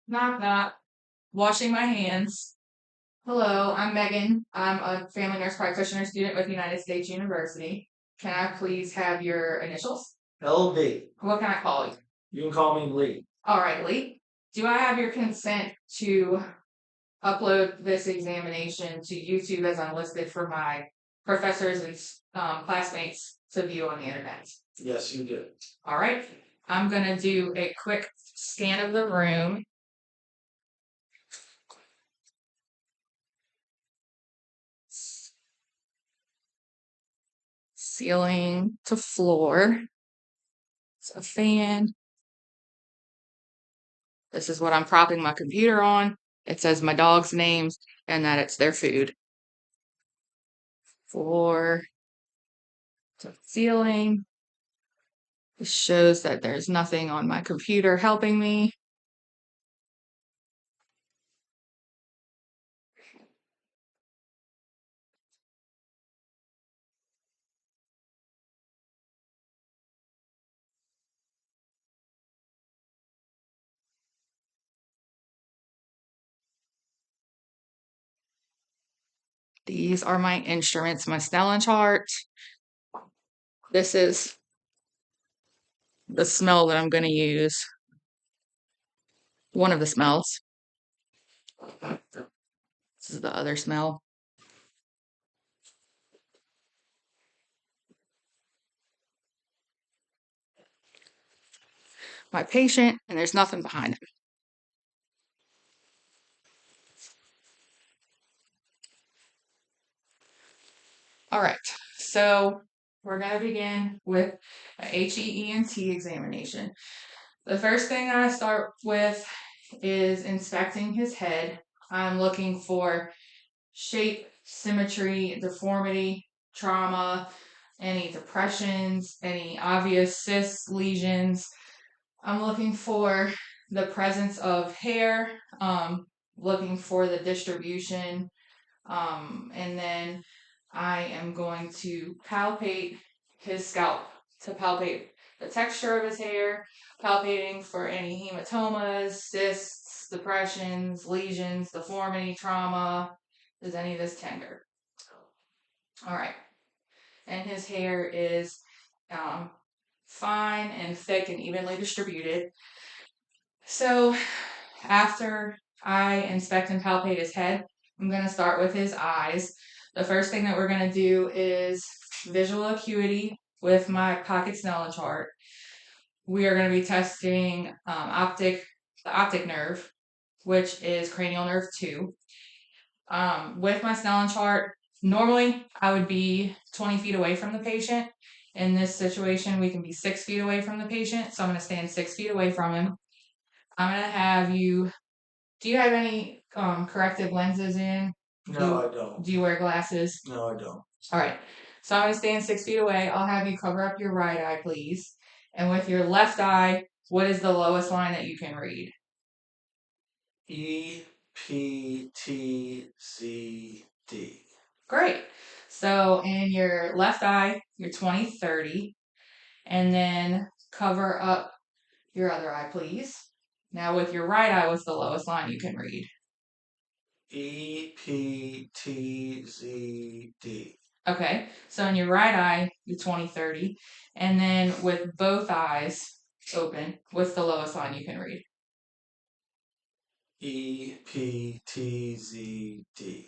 Knock knock. Washing my hands. Hello, I'm Megan. I'm a family nurse practitioner student with United States University. Can I please have your initials? LV. What can I call you? You can call me Lee. All right, Lee. Do I have your consent to upload this examination to YouTube as unlisted for my professors and classmates to view on the internet? Yes, you do. All right. I'm going to do a quick scan of the room. Ceiling to floor. It's a fan. This is what I'm propping my computer on. It says my dog's names and that it's their food. Floor to ceiling. This shows that there's nothing on my computer helping me. These are my instruments, my Snellen chart. This is the smell that I'm going to use. One of the smells. This is the other smell. My patient, and there's nothing behind him. All right, so we're going to begin with a HEENT examination. The first thing I start with is inspecting his head. I'm looking for shape, symmetry, deformity, trauma, any depressions, any obvious cysts, lesions. I'm looking for the presence of hair, looking for the distribution, and then I am going to palpate his scalp to palpate the texture of his hair, palpating for any hematomas, cysts, depressions, lesions, deformity, trauma. Is any of this tender? All right. And his hair is fine and thick and evenly distributed. So after I inspect and palpate his head, I'm going to start with his eyes. The first thing that we're going to do is visual acuity with my pocket Snellen chart. We are going to be testing the optic nerve, which is cranial nerve 2. With my Snellen chart, normally I would be 20 feet away from the patient. In this situation, we can be 6 feet away from the patient, so I'm going to stand 6 feet away from him. I'm going to have you. Do you have any corrective lenses in? No, I don't. Do you wear glasses? No, I don't. All right. So I'm going to stand 6 feet away. I'll have you cover up your right eye, please. And with your left eye, what is the lowest line that you can read? E P T Z D. Great. So in your left eye, you're 20/30. And then cover up your other eye, please. Now with your right eye, what's the lowest line you can read? E P T Z D. Okay, so in your right eye, you're 20/30. And then with both eyes open, what's the lowest line you can read? E P T Z D.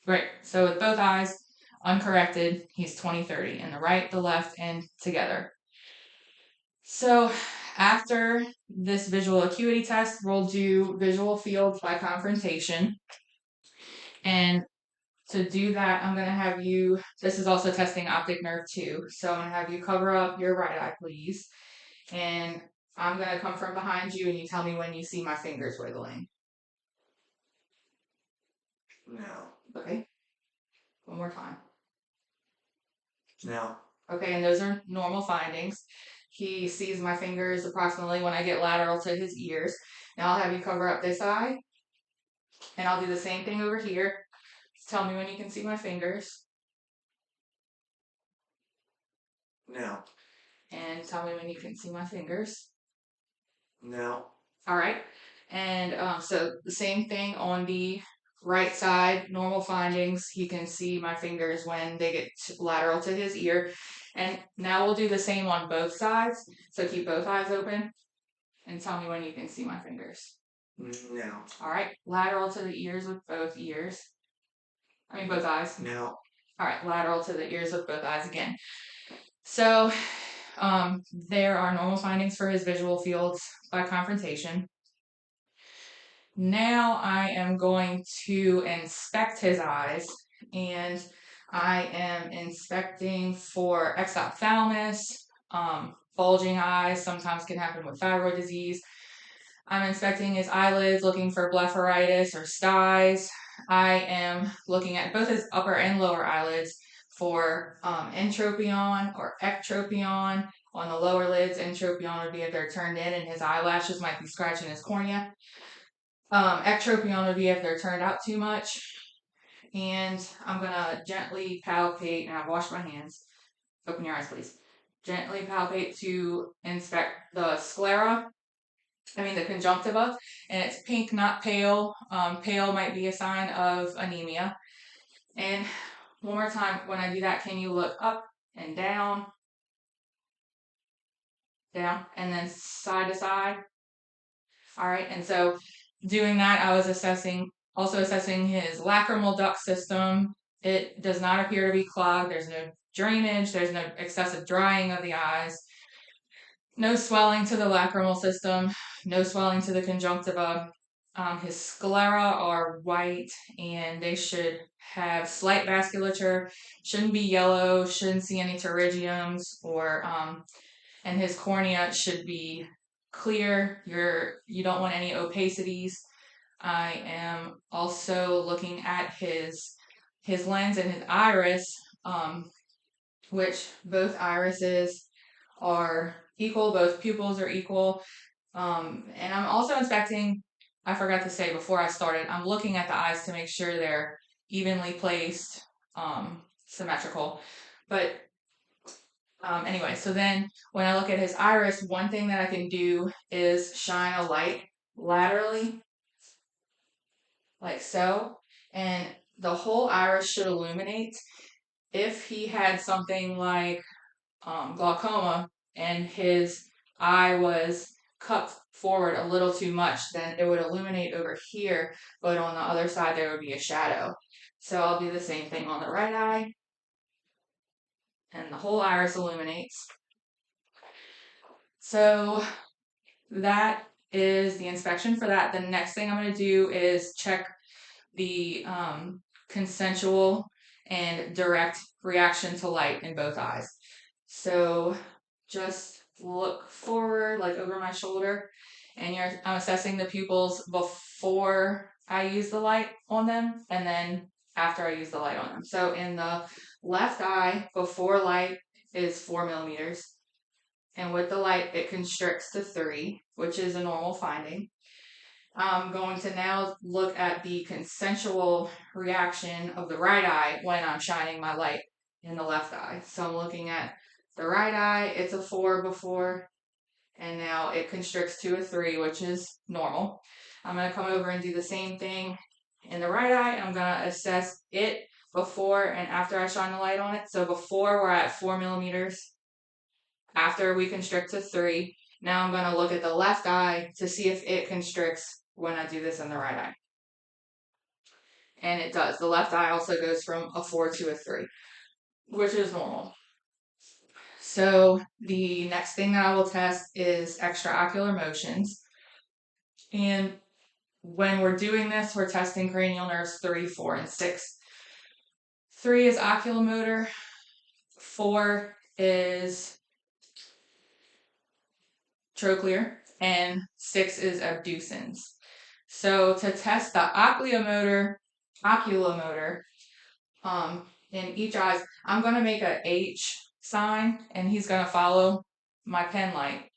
Great. So with both eyes uncorrected, he's 20/30. And the right, the left, and together. So after this visual acuity test, we'll do visual fields by confrontation. And to do that, I'm going to have you, this is also testing optic nerve 2. So I'm going to have you cover up your right eye, please. And I'm going to come from behind you and you tell me when you see my fingers wiggling. Now. Okay. One more time. Now. Okay, and those are normal findings. He sees my fingers approximately when I get lateral to his ears. Now I'll have you cover up this eye. And I'll do the same thing over here. Tell me when you can see my fingers. Now. And tell me when you can see my fingers. Now. All right. And so the same thing on the right side, normal findings. He can see my fingers when they get lateral to his ear. And now we'll do the same on both sides. So keep both eyes open and tell me when you can see my fingers. Now. All right, lateral to the ears with both ears. I mean, both eyes. Now. All right, lateral to the ears with both eyes again. So there are normal findings for his visual fields by confrontation. Now I am going to inspect his eyes, and I am inspecting for exophthalmos, bulging eyes, sometimes can happen with thyroid disease. I'm inspecting his eyelids, looking for blepharitis or styes. I am looking at both his upper and lower eyelids for entropion or ectropion. On the lower lids, entropion would be if they're turned in and his eyelashes might be scratching his cornea. Ectropion would be if they're turned out too much. And I'm going to gently palpate, and I've washed my hands. Open your eyes, please. Gently palpate to inspect the sclera. The conjunctiva, and it's pink, not pale. Pale might be a sign of anemia. And one more time, when I do that, can you look up and down, and then side to side? All right, and so doing that, I was also assessing his lacrimal duct system. It does not appear to be clogged. There's no drainage. There's no excessive drying of the eyes. No swelling to the lacrimal system, no swelling to the conjunctiva. His sclera are white and they should have slight vasculature, shouldn't be yellow, shouldn't see any pterygiums, and his cornea should be clear. You don't want any opacities. I am also looking at his lens and his iris, which both irises are equal, both pupils are equal. And I'm also inspecting, I forgot to say before I started, I'm looking at the eyes to make sure they're evenly placed, symmetrical. But anyway, so then when I look at his iris, one thing that I can do is shine a light laterally, like so, and the whole iris should illuminate. If he had something like glaucoma and his eye was cupped forward a little too much, then it would illuminate over here, but on the other side there would be a shadow. So I'll do the same thing on the right eye, and the whole iris illuminates. So that is the inspection for that. The next thing I'm going to do is check the consensual and direct reaction to light in both eyes. So just look forward, like over my shoulder, and I'm assessing the pupils before I use the light on them, and then after I use the light on them. So in the left eye, before light is 4 millimeters, and with the light it constricts to 3, which is a normal finding. I'm going to now look at the consensual reaction of the right eye when I'm shining my light in the left eye. So I'm looking at the right eye, it's a 4 before, and now it constricts to a 3, which is normal. I'm going to come over and do the same thing in the right eye, and I'm going to assess it before and after I shine the light on it. So before we're at 4 millimeters, after we constrict to 3. Now I'm going to look at the left eye to see if it constricts when I do this in the right eye. And it does. The left eye also goes from a 4 to a 3, which is normal. So the next thing that I will test is extraocular motions. And when we're doing this, we're testing cranial nerves 3, 4, and 6. 3 is oculomotor. 4 is trochlear. And 6 is abducens. So to test the oculomotor, in each eye, I'm going to make a H sign, and he's going to follow my pen light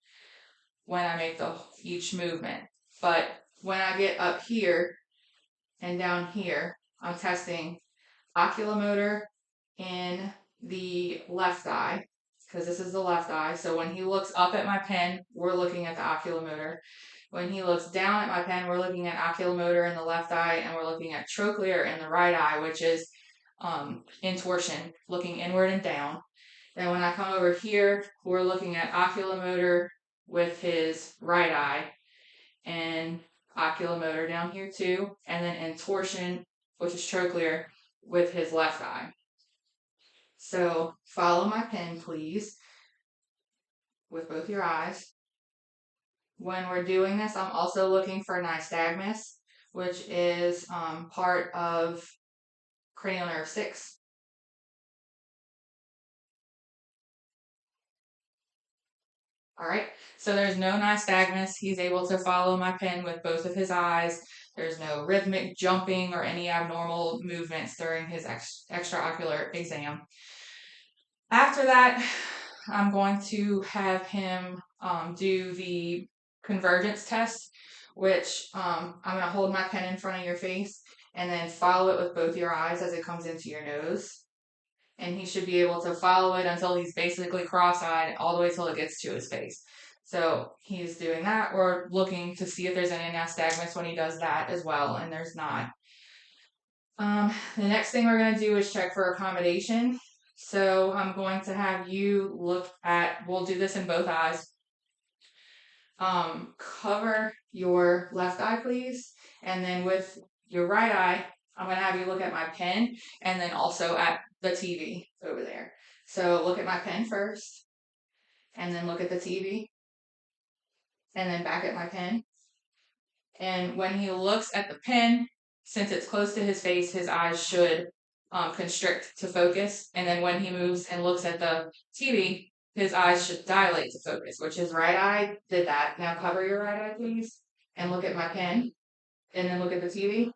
when I make each movement. But when I get up here and down here, I'm testing oculomotor in the left eye, because this is the left eye. So when he looks up at my pen, we're looking at the oculomotor. When he looks down at my pen, we're looking at oculomotor in the left eye, and we're looking at trochlear in the right eye, which is intorsion, looking inward and down. Then when I come over here, we're looking at oculomotor with his right eye, and oculomotor down here too, and then intorsion, which is trochlear, with his left eye. So follow my pen, please, with both your eyes. When we're doing this, I'm also looking for nystagmus, which is part of cranial nerve 6. All right, so there's no nystagmus. He's able to follow my pen with both of his eyes. There's no rhythmic jumping or any abnormal movements during his extraocular exam. After that, I'm going to have him do the convergence test, which I'm going to hold my pen in front of your face and then follow it with both your eyes as it comes into your nose. And he should be able to follow it until he's basically cross-eyed all the way till it gets to his face. So he's doing that. We're looking to see if there's any nystagmus when he does that as well, and there's not. The next thing we're going to do is check for accommodation. So I'm going to have you look at, we'll do this in both eyes. Cover your left eye, please. And then with your right eye, I'm going to have you look at my pen and then also at the TV over there. So look at my pen first, and then look at the TV, and then back at my pen. And when he looks at the pen, since it's close to his face, his eyes should constrict to focus. And then when he moves and looks at the TV, his eyes should dilate to focus, which his right eye did that. Now cover your right eye, please, and look at my pen, and then look at the TV,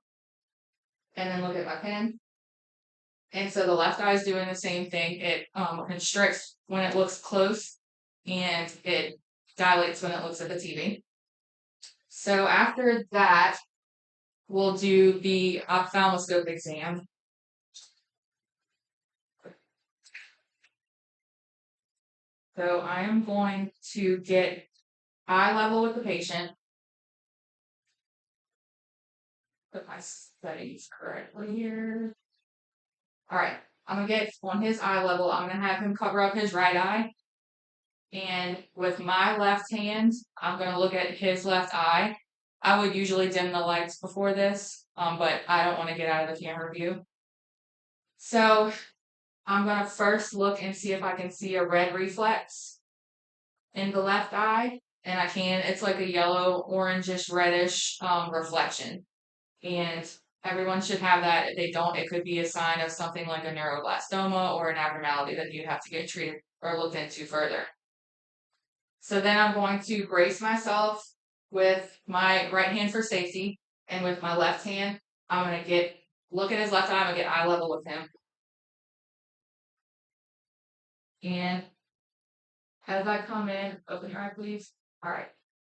and then look at my pen. And so the left eye is doing the same thing. It constricts when it looks close, and it dilates when it looks at the TV. So after that, we'll do the ophthalmoscope exam. So I am going to get eye level with the patient. Put my settings correctly here. All right, I'm gonna get on his eye level. I'm gonna have him cover up his right eye. And with my left hand, I'm gonna look at his left eye. I would usually dim the lights before this, but I don't want to get out of the camera view. So I'm gonna first look and see if I can see a red reflex in the left eye, and I can. It's like a yellow, orangish, reddish reflection, and everyone should have that. If they don't, it could be a sign of something like a neuroblastoma or an abnormality that you'd have to get treated or looked into further. So then I'm going to brace myself with my right hand for safety, and with my left hand, I'm going to look at his left eye, I'm going to get eye level with him. And as I come in, open your eye, please. All right.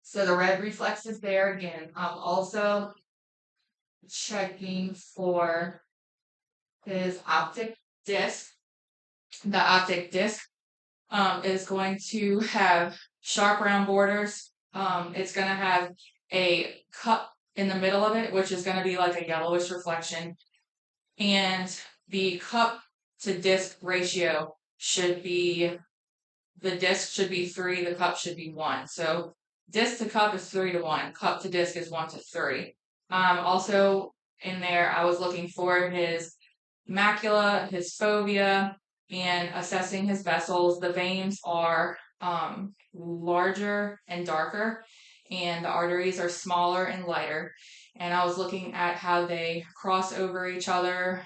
So the red reflex is there again. I'm also checking for his optic disc. The optic disc is going to have sharp round borders. It's going to have a cup in the middle of it, which is going to be like a yellowish reflection. And the cup to disc ratio should be, the disc should be 3, the cup should be 1. So disc to cup is 3 to 1, cup to disc is 1 to 3. Also in there, I was looking for his macula, his fovea, and assessing his vessels. The veins are larger and darker, and the arteries are smaller and lighter. And I was looking at how they cross over each other.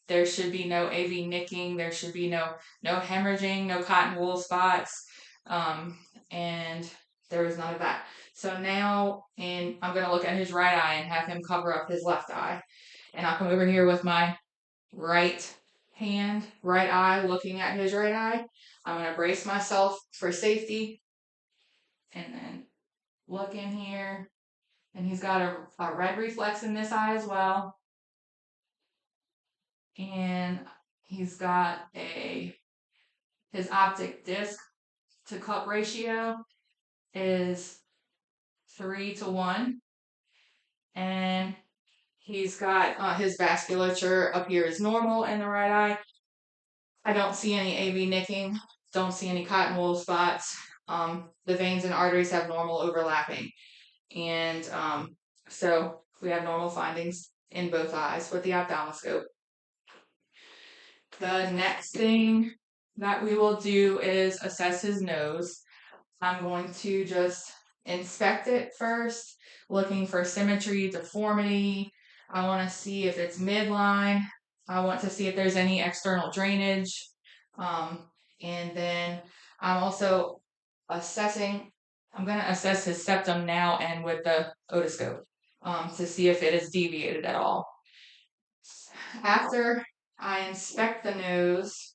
There should be no AV nicking. There should be no hemorrhaging, no cotton wool spots, and there was none of that. So now, I'm going to look at his right eye and have him cover up his left eye. And I'll come over here with my right hand, right eye, looking at his right eye. I'm going to brace myself for safety, and then look in here. And he's got a red reflex in this eye as well. And he's got his optic disc to cup ratio is 3-1. And he's got his vasculature up here is normal in the right eye. I don't see any AV nicking, don't see any cotton wool spots. The veins and arteries have normal overlapping. And so we have normal findings in both eyes with the ophthalmoscope. The next thing that we will do is assess his nose. I'm going to just inspect it first, looking for symmetry, deformity. I want to see if it's midline. I want to see if there's any external drainage. And then I'm also assessing, I'm going to assess his septum now and with the otoscope to see if it is deviated at all. After I inspect the nose,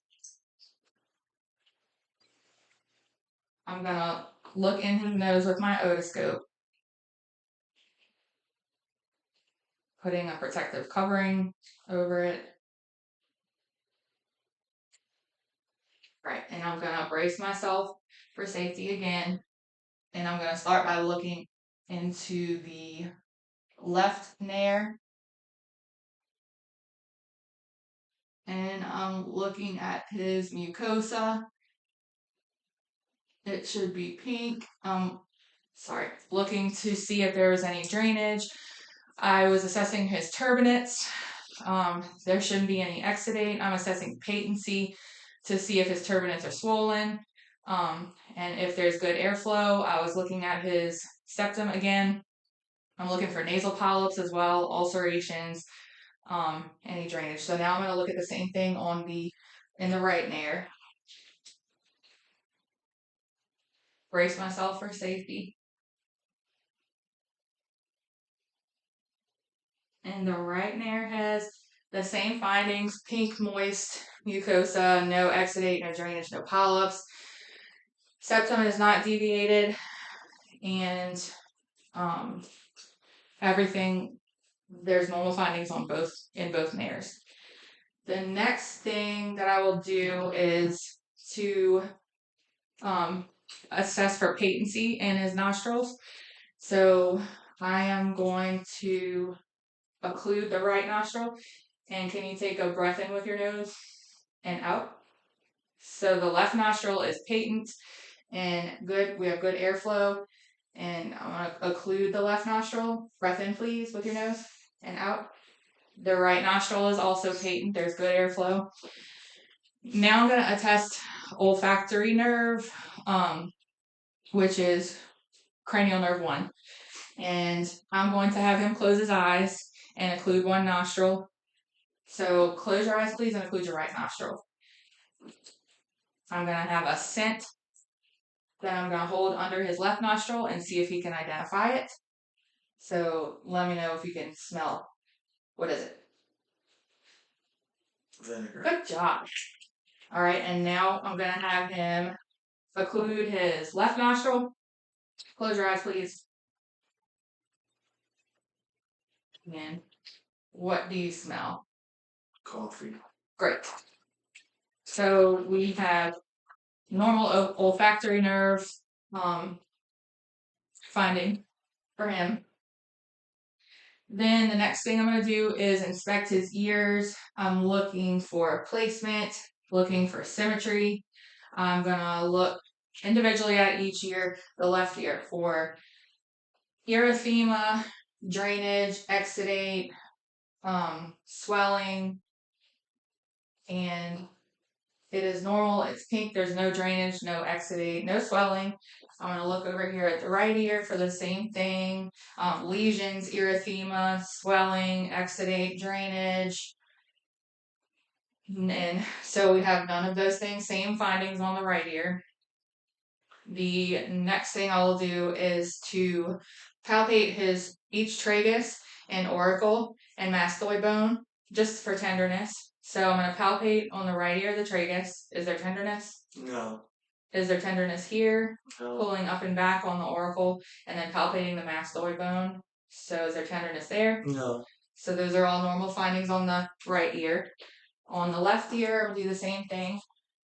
I'm going to look in his nose with my otoscope, putting a protective covering over it. Right, and I'm going to brace myself for safety again. And I'm going to start by looking into the left nair. And I'm looking at his mucosa. It should be pink. Looking to see if there was any drainage. I was assessing his turbinates. There shouldn't be any exudate. I'm assessing patency to see if his turbinates are swollen. And if there's good airflow. I was looking at his septum again. I'm looking for nasal polyps as well, ulcerations, any drainage. So now I'm going to look at the same thing in the right nair. Brace myself for safety. And the right nair has the same findings: pink, moist mucosa, no exudate, no drainage, no polyps. Septum is not deviated, and everything, there's normal findings in both nairs. The next thing that I will do is to assess for patency in his nostrils. So I am going to occlude the right nostril. And can you take a breath in with your nose and out? So the left nostril is patent and good. We have good airflow. And I'm going to occlude the left nostril. Breath in, please, with your nose and out. The right nostril is also patent. There's good airflow. Now I'm going to attest olfactory nerve, which is cranial nerve 1. And I'm going to have him close his eyes and occlude one nostril. So close your eyes, please, and occlude your right nostril. I'm going to have a scent that I'm going to hold under his left nostril and see if he can identify it. So let me know if you can smell. What is it? Vinegar. Good job. All right, and now I'm going to have him occlude his left nostril. Close your eyes, please. And what do you smell? Coffee. Great. So we have normal olfactory nerve finding for him. Then the next thing I'm going to do is inspect his ears. I'm looking for placement, looking for symmetry. I'm going to look individually at each ear, the left ear, for erythema, drainage, exudate, swelling, and it is normal. It's pink. There's no drainage, no exudate, no swelling. I'm going to look over here at the right ear for the same thing. Lesions, erythema, swelling, exudate, drainage. And so we have none of those things. Same findings on the right ear. The next thing I will do is to palpate each tragus and auricle and mastoid bone just for tenderness. So I'm going to palpate on the right ear the tragus. Is there tenderness? No. Is there tenderness here? No. Pulling up and back on the auricle and then palpating the mastoid bone. So is there tenderness there? No. So those are all normal findings on the right ear. On the left ear, we'll do the same thing.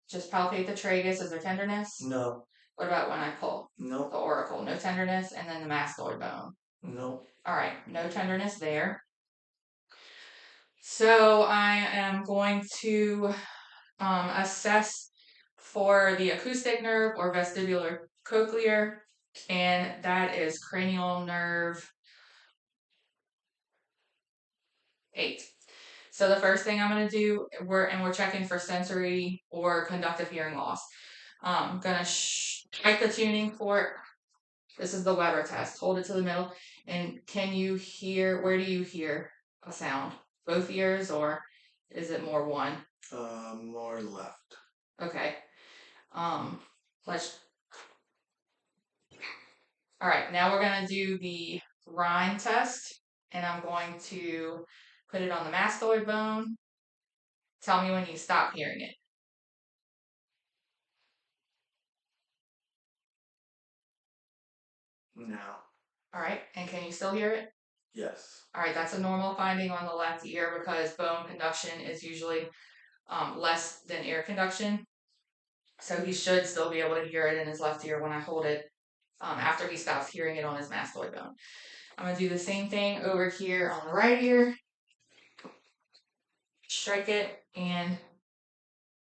Just palpate the tragus. Is there tenderness? No. What about when I pull? Nope. The auricle, no tenderness, and then the mastoid bone. Nope. All right, no tenderness there. So I am going to assess for the acoustic nerve or vestibular cochlear, and that is cranial nerve 8. So the first thing I'm going to do, we're checking for sensory or conductive hearing loss. I'm going to check the tuning fork. This is the Weber test. Hold it to the middle. And can you hear, where do you hear a sound? Both ears, or is it more one? More left. Okay. Let's. All right, now we're going to do the Rhine test, and I'm going to put it on the mastoid bone. Tell me when you stop hearing it. Now. All right, and can you still hear it? Yes. All right, that's a normal finding on the left ear because bone conduction is usually less than ear conduction. So he should still be able to hear it in his left ear when I hold it after he stops hearing it on his mastoid bone. I'm going to do the same thing over here on the right ear. Strike it and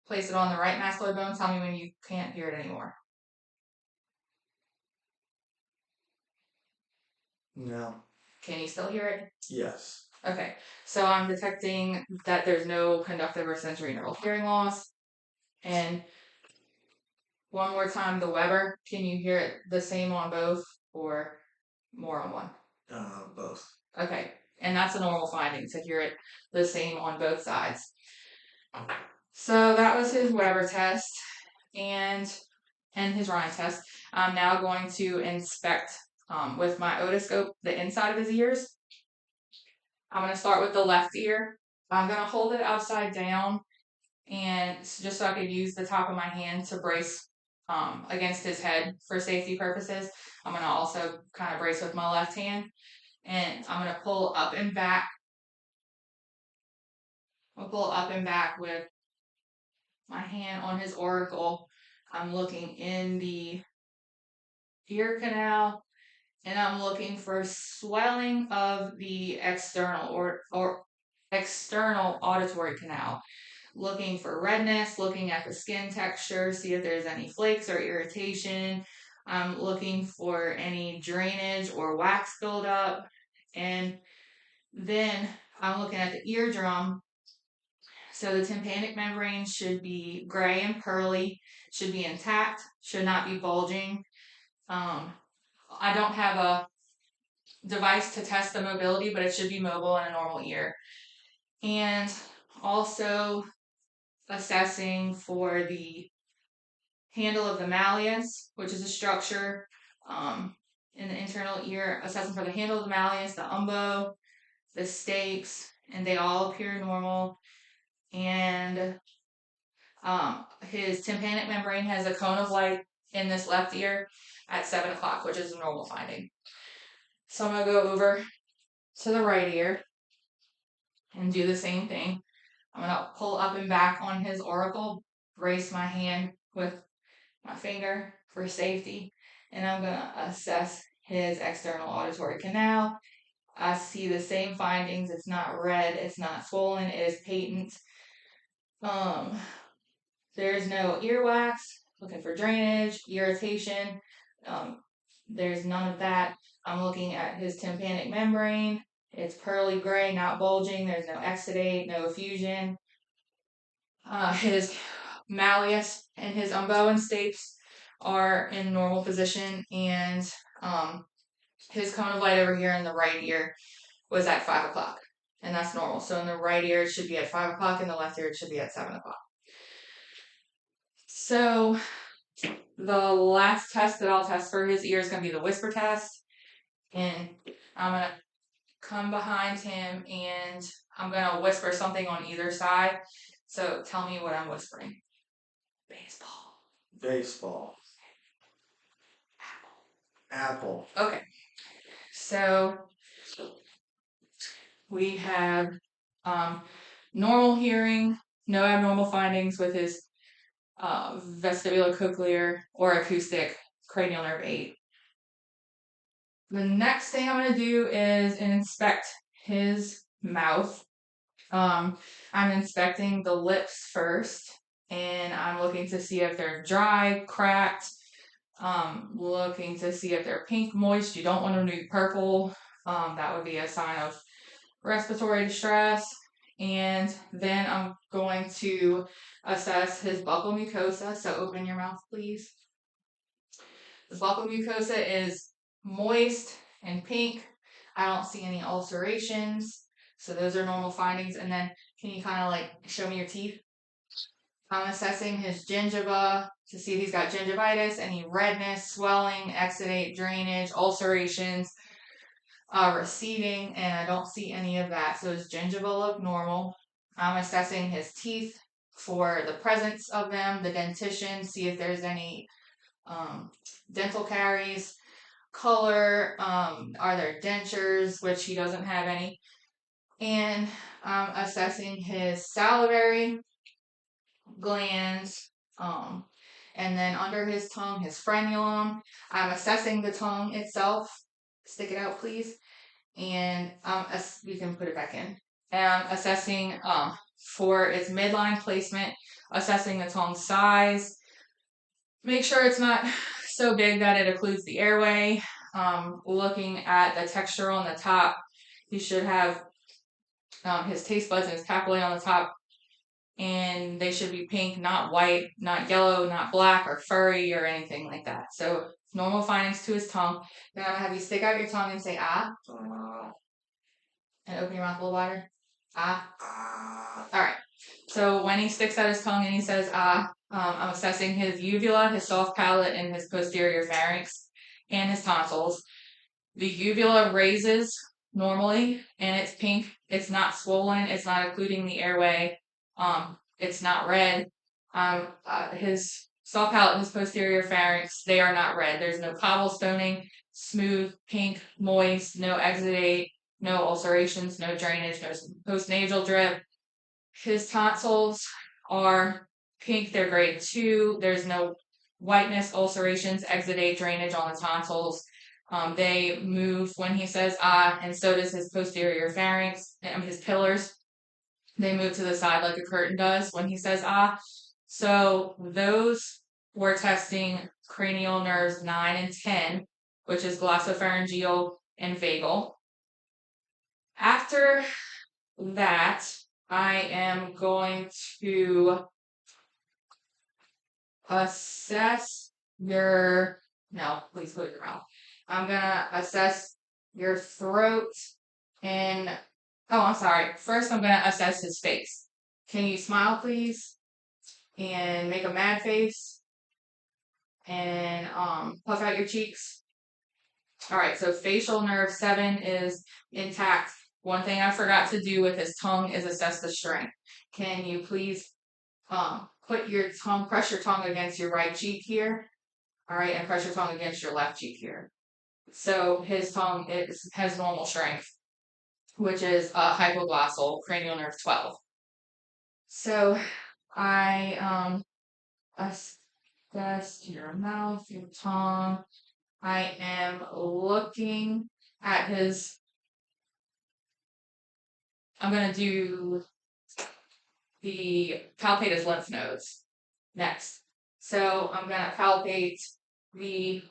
place it on the right mastoid bone. Tell me when you can't hear it anymore. No. Can you still hear it? Yes. Okay, so I'm detecting that there's no conductive or sensory neural hearing loss. And one more time, the Weber, can you hear it the same on both or more on one? Both. Okay, and that's a normal finding to hear it the same on both sides. So that was his Weber test and his Rhine test. I'm now going to inspect with my otoscope the inside of his ears. I'm going to start with the left ear. I'm going to hold it upside down and just so I could use the top of my hand to brace against his head for safety purposes. I'm going to also kind of brace with my left hand, and I'm going to pull up and back. I'll pull up and back with my hand on his auricle. I'm looking in the ear canal, and I'm looking for swelling of the external or external auditory canal. Looking for redness, looking at the skin texture, see if there's any flakes or irritation. I'm looking for any drainage or wax buildup. And then I'm looking at the eardrum. So the tympanic membrane should be gray and pearly, should be intact, should not be bulging. I don't have a device to test the mobility, but it should be mobile in a normal ear. And also assessing for the handle of the malleus, which is a structure in the internal ear, assessing for the handle of the malleus, the umbo, the stapes, and they all appear normal. And his tympanic membrane has a cone of light in this left ear at 7 o'clock, which is a normal finding. So I'm going to go over to the right ear and do the same thing. I'm going to pull up and back on his auricle, brace my hand with my finger for safety, and I'm going to assess his external auditory canal. I see the same findings. It's not red, it's not swollen, it is patent. There's no earwax, looking for drainage, irritation. There's none of that. I'm looking at his tympanic membrane. It's pearly gray, not bulging. There's no exudate, no effusion. His malleus and his umbo and stapes are in normal position, and his cone of light over here in the right ear was at 5 o'clock, and that's normal. So in the right ear, it should be at 5 o'clock, in the left ear, it should be at 7 o'clock. So the last test that I'll test for his ear is going to be the whisper test, and I'm going to come behind him and I'm going to whisper something on either side. So tell me what I'm whispering. Baseball. Baseball. Apple. Okay. So we have normal hearing, no abnormal findings with his vestibulocochlear or acoustic cranial nerve 8. The next thing I'm going to do is inspect his mouth. I'm inspecting the lips first, and I'm looking to see if they're dry, cracked, looking to see if they're pink, moist. You don't want them to be purple. That would be a sign of respiratory distress. And then I'm going to assess his buccal mucosa. So open your mouth, please. The buccal mucosa is moist and pink. I don't see any ulcerations. So those are normal findings. And then can you kind of like show me your teeth? I'm assessing his gingiva to see if he's got gingivitis, any redness, swelling, exudate, drainage, ulcerations, receding, and I don't see any of that. So his gingiva look normal. I'm assessing his teeth for the presence of them, the dentition, see if there's any dental caries, color, are there dentures, which he doesn't have any, and assessing his salivary glands, and then under his tongue, his frenulum. I'm assessing the tongue itself. Stick it out, please. And you can put it back in. And I'm assessing for its midline placement, assessing the tongue size. Make sure it's not so big that it occludes the airway. Looking at the texture on the top, he should have his taste buds and his papillae on the top, and they should be pink, not white, not yellow, not black or furry or anything like that. So normal findings to his tongue. Then I'm gonna have you stick out your tongue and say ah, and open your mouth a little wider. Ah. All right. So when he sticks out his tongue and he says ah, I'm assessing his uvula, his soft palate, and his posterior pharynx, and his tonsils. The uvula raises normally, and it's pink. It's not swollen. It's not occluding the airway. It's not red. His soft palate and his posterior pharynx, they are not red. There's no cobblestoning, smooth, pink, moist, no exudate, no ulcerations, no drainage, no postnasal drip. His tonsils are pink. They're grade 2. There's no whiteness, ulcerations, exudate, drainage on the tonsils. They move when he says ah, and so does his posterior pharynx, his pillars. They move to the side like a curtain does when he says ah. So those we're testing cranial nerves 9 and 10, which is glossopharyngeal and vagal. After that, I am going to assess your, no, please close your mouth. I'm gonna assess your throat and, oh, I'm sorry. First, I'm gonna assess his face. Can you smile, please? And make a mad face. And puff out your cheeks. All right, so facial nerve 7 is intact. One thing I forgot to do with his tongue is assess the strength. Can you please put your tongue, press your tongue against your right cheek here. All right, and press your tongue against your left cheek here. So his tongue has normal strength, which is hypoglossal cranial nerve 12. So I assessed your mouth, your tongue. I am looking at his, I'm going to do the palpate his lymph nodes next. So I'm going to palpate the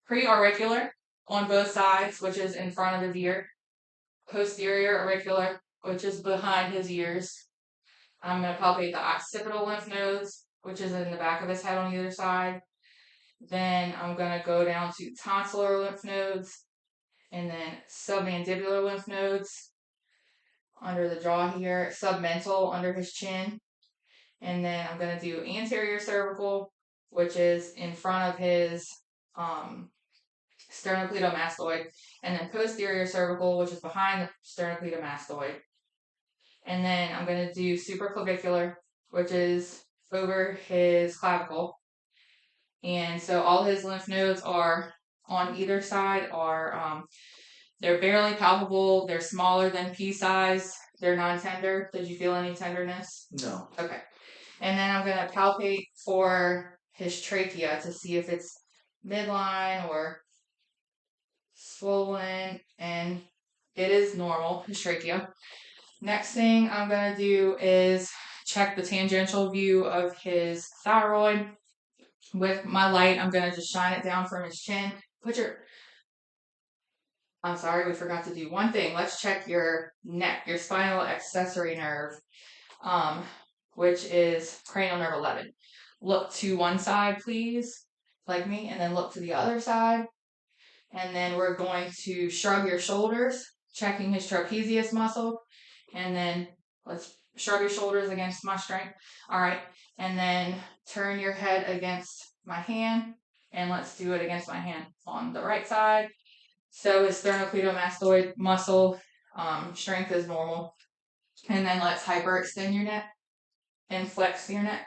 pre-auricular on both sides, which is in front of his ear, posterior auricular, which is behind his ears. I'm going to palpate the occipital lymph nodes, which is in the back of his head on either side. Then I'm going to go down to tonsillar lymph nodes, and then submandibular lymph nodes under the jaw here, submental under his chin. And then I'm going to do anterior cervical, which is in front of his sternocleidomastoid, and then posterior cervical, which is behind the sternocleidomastoid. And then I'm going to do supraclavicular, which is over his clavicle. And so all his lymph nodes are on either side are they're barely palpable. They're smaller than pea size. they're non-tender. Did you feel any tenderness? No. Okay. And then I'm going to palpate for his trachea to see if it's midline or swollen, and it is normal, his trachea. Next thing I'm going to do is check the tangential view of his thyroid. With my light, I'm going to just shine it down from his chin. I'm sorry, we forgot to do one thing. Let's check your neck, your spinal accessory nerve, which is cranial nerve 11. Look to one side, please, like me, and then look to the other side. And then we're going to shrug your shoulders, checking his trapezius muscle. And then let's shrug your shoulders against my strength. All right. And then turn your head against my hand. And let's do it against my hand on the right side. So his sternocleidomastoid muscle strength is normal. And then let's hyperextend your neck and flex your neck.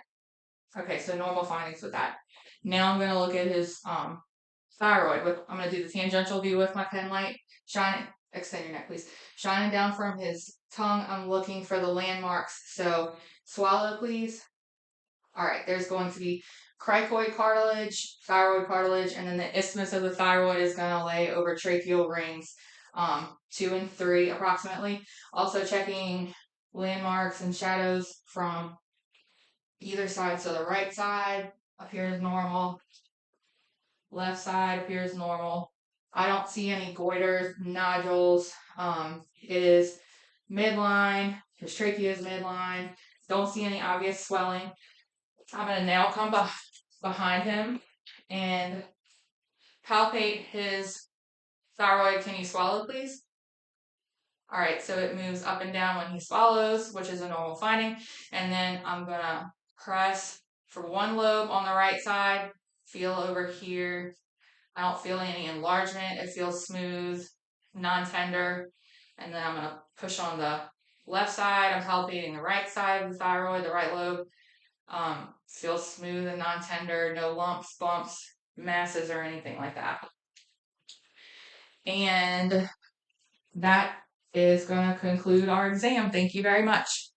Okay, so normal findings with that. Now I'm going to look at his thyroid. I'm going to do the tangential view with my pen light. Shine it, extend your neck, please. Shining down from his tongue, I'm looking for the landmarks. So swallow, please. All right, there's going to be cricoid cartilage, thyroid cartilage, and then the isthmus of the thyroid is going to lay over tracheal rings 2 and 3 approximately. Also checking landmarks and shadows from either side. So the right side appears normal, left side appears normal. I don't see any goiters, nodules. It is midline. His trachea is midline. Don't see any obvious swelling. I'm going to now come behind him and palpate his thyroid. Can you swallow, please? All right, so it moves up and down when he swallows, which is a normal finding. And then I'm going to press for one lobe on the right side, feel over here. I don't feel any enlargement. It feels smooth, non-tender. And then I'm going to push on the left side. I'm palpating the right side of the thyroid, the right lobe. Feels smooth and non-tender, no lumps, bumps, masses, or anything like that. And that is going to conclude our exam. Thank you very much.